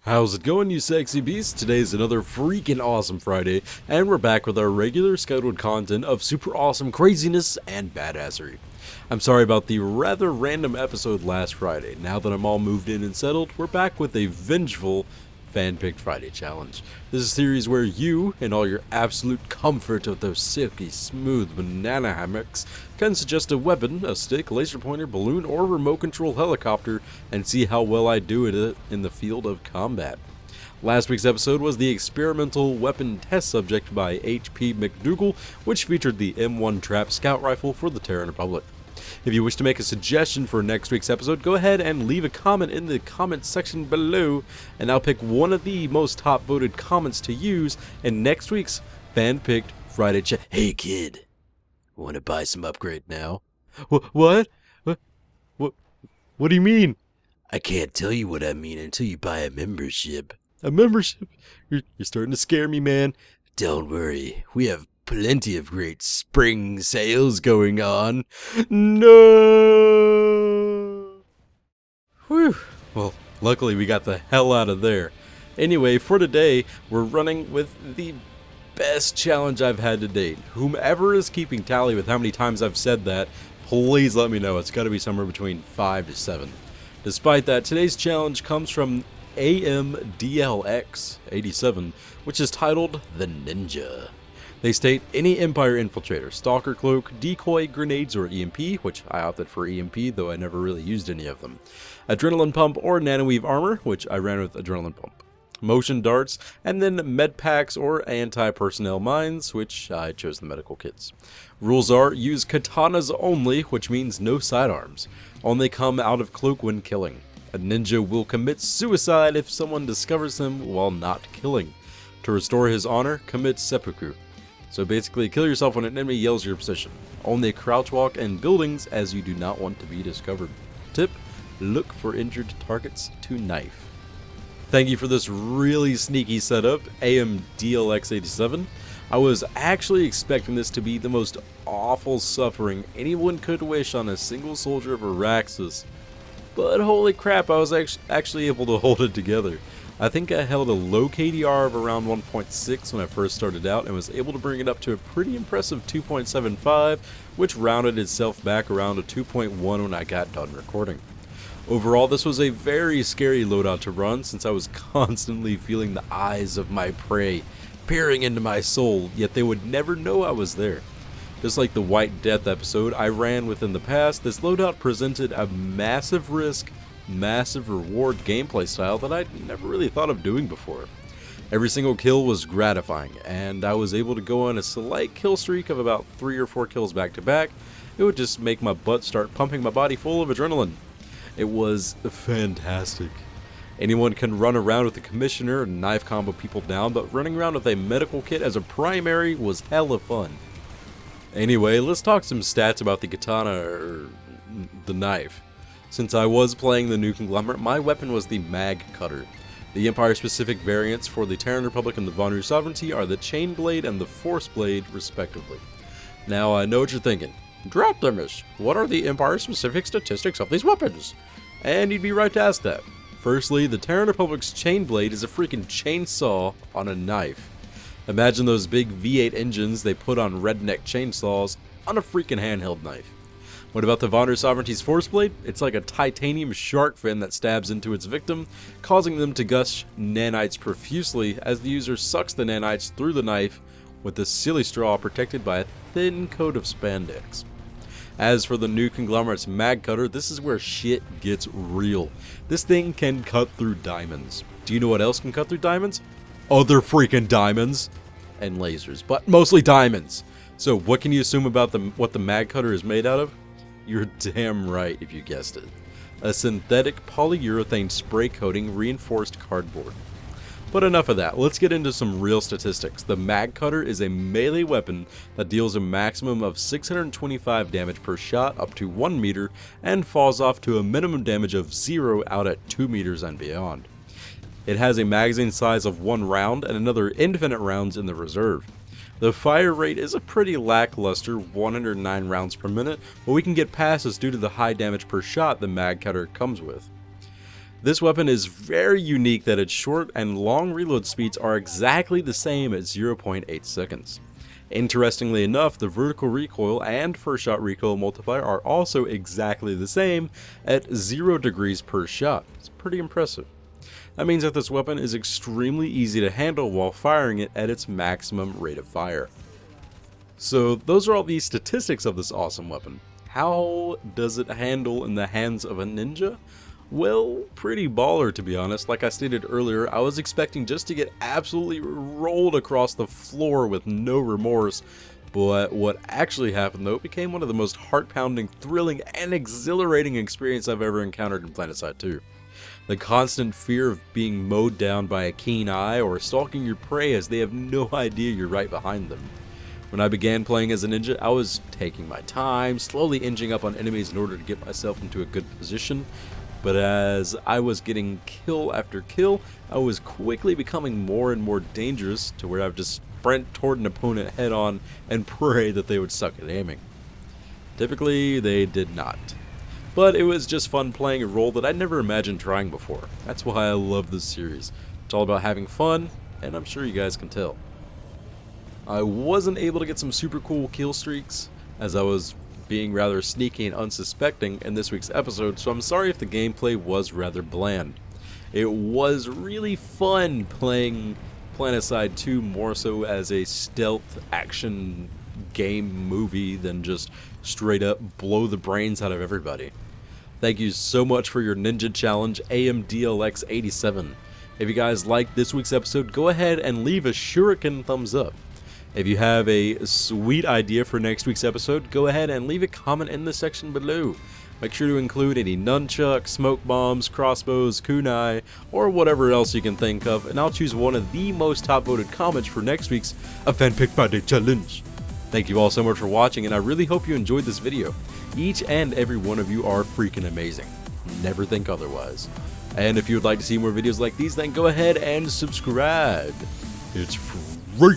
How's it going, you sexy beasts? Today's another freaking awesome Friday, and we're back with our regular scheduled content of super awesome craziness and badassery. I'm sorry about the rather random episode last Friday. Now that I'm all moved in and settled, we're back with a vengeful Fan-Picked Friday challenge. This is a series where you, in all your absolute comfort of those silky smooth banana hammocks, can suggest a weapon, a stick, laser pointer, balloon, or remote control helicopter, and see how well I do it in the field of combat. Last week's episode was the experimental weapon test subject by H.P. McDougal, which featured the M1 Trap Scout Rifle for the Terran Republic. If you wish to make a suggestion for next week's episode, go ahead and leave a comment in the comment section below, and I'll pick one of the most top voted comments to use in next week's Fan-Picked Friday chat. Hey kid, want to buy some upgrade now? What? What do you mean? I can't tell you what I mean until you buy a membership. A membership? You're starting to scare me, man. Don't worry, we have plenty of great spring sales going on. No! Whew. Well, luckily we got the hell out of there. Anyway, for today, we're running with the best challenge I've had to date. Whomever is keeping tally with how many times I've said that, please let me know. It's got to be somewhere between 5 to 7. Despite that, today's challenge comes from AMDLX87, which is titled The Ninja. They state, any Empire Infiltrator, Stalker, Cloak, Decoy, Grenades, or EMP, which I opted for EMP, though I never really used any of them. Adrenaline Pump or Nanoweave Armor, which I ran with Adrenaline Pump. Motion Darts, and then Med Packs or Anti-Personnel Mines, which I chose the medical kits. Rules are, use katanas only, which means no sidearms. Only come out of Cloak when killing. A ninja will commit suicide if someone discovers him while not killing. To restore his honor, commit seppuku. So basically, kill yourself when an enemy yells your position. Only crouch walk in buildings as you do not want to be discovered. Tip, look for injured targets to knife. Thank you for this really sneaky setup, AMDLX87. I was actually expecting this to be the most awful suffering anyone could wish on a single soldier of Araxis. But holy crap, I was actually able to hold it together. I think I held a low KDR of around 1.6 when I first started out and was able to bring it up to a pretty impressive 2.75, which rounded itself back around a 2.1 when I got done recording. Overall, this was a very scary loadout to run since I was constantly feeling the eyes of my prey peering into my soul, yet they would never know I was there. Just like the White Death episode I ran with in the past, this loadout presented a massive risk, massive reward gameplay style that I'd never really thought of doing before. Every single kill was gratifying, and I was able to go on a slight kill streak of about 3 or 4 kills back to back. It would just make my butt start pumping my body full of adrenaline. It was fantastic. Anyone can run around with a commissioner and knife combo people down, but running around with a medical kit as a primary was hella fun. Anyway, let's talk some stats about the katana, or the knife. Since I was playing the new Conglomerate, my weapon was the Mag Cutter. The Empire-specific variants for the Terran Republic and the Vanu Sovereignty are the Chain Blade and the Force Blade, respectively. Now, I know what you're thinking. Drathamus, what are the Empire-specific statistics of these weapons? And you'd be right to ask that. Firstly, the Terran Republic's Chain Blade is a freaking chainsaw on a knife. Imagine those big V8 engines they put on redneck chainsaws on a freaking handheld knife. What about the Vanu Sovereignty's Force Blade? It's like a titanium shark fin that stabs into its victim, causing them to gush nanites profusely as the user sucks the nanites through the knife with the silly straw protected by a thin coat of spandex. As for the new Conglomerate's Mag Cutter, this is where shit gets real. This thing can cut through diamonds. Do you know what else can cut through diamonds? Other freaking diamonds and lasers, but mostly diamonds. So what can you assume about what the Mag Cutter is made out of? You're damn right if you guessed it. A synthetic polyurethane spray coating reinforced cardboard. But enough of that, let's get into some real statistics. The Mag Cutter is a melee weapon that deals a maximum of 625 damage per shot up to 1 meter and falls off to a minimum damage of 0 out at 2 meters and beyond. It has a magazine size of 1 round and another infinite rounds in the reserve. The fire rate is a pretty lackluster 109 rounds per minute, but we can get past this due to the high damage per shot the Mag Cutter comes with. This weapon is very unique that its short and long reload speeds are exactly the same at 0.8 seconds. Interestingly enough, the vertical recoil and first shot recoil multiplier are also exactly the same at 0 degrees per shot. It's pretty impressive. That means that this weapon is extremely easy to handle while firing it at its maximum rate of fire. So those are all the statistics of this awesome weapon. How does it handle in the hands of a ninja? Well, pretty baller to be honest. Like I stated earlier, I was expecting just to get absolutely rolled across the floor with no remorse. But what actually happened though became one of the most heart-pounding, thrilling, and exhilarating experience I've ever encountered in PlanetSide 2. The constant fear of being mowed down by a keen eye or stalking your prey as they have no idea you're right behind them. When I began playing as a ninja, I was taking my time, slowly inching up on enemies in order to get myself into a good position. But as I was getting kill after kill, I was quickly becoming more and more dangerous to where I would just sprint toward an opponent head on and pray that they would suck at aiming. Typically, they did not. But it was just fun playing a role that I'd never imagined trying before. That's why I love this series. It's all about having fun, and I'm sure you guys can tell. I wasn't able to get some super cool kill streaks, as I was being rather sneaky and unsuspecting in this week's episode, so I'm sorry if the gameplay was rather bland. It was really fun playing PlanetSide 2 more so as a stealth action game movie than just straight up blow the brains out of everybody. Thank you so much for your Ninja Challenge AMDLX87. If you guys liked this week's episode, go ahead and leave a shuriken thumbs up. If you have a sweet idea for next week's episode, go ahead and leave a comment in the section below. Make sure to include any nunchucks, smoke bombs, crossbows, kunai, or whatever else you can think of, and I'll choose one of the most top voted comments for next week's Fan Pick Friday Challenge. Thank you all so much for watching, and I really hope you enjoyed this video. Each and every one of you are freaking amazing. Never think otherwise. And if you would like to see more videos like these, then go ahead and subscribe. It's free.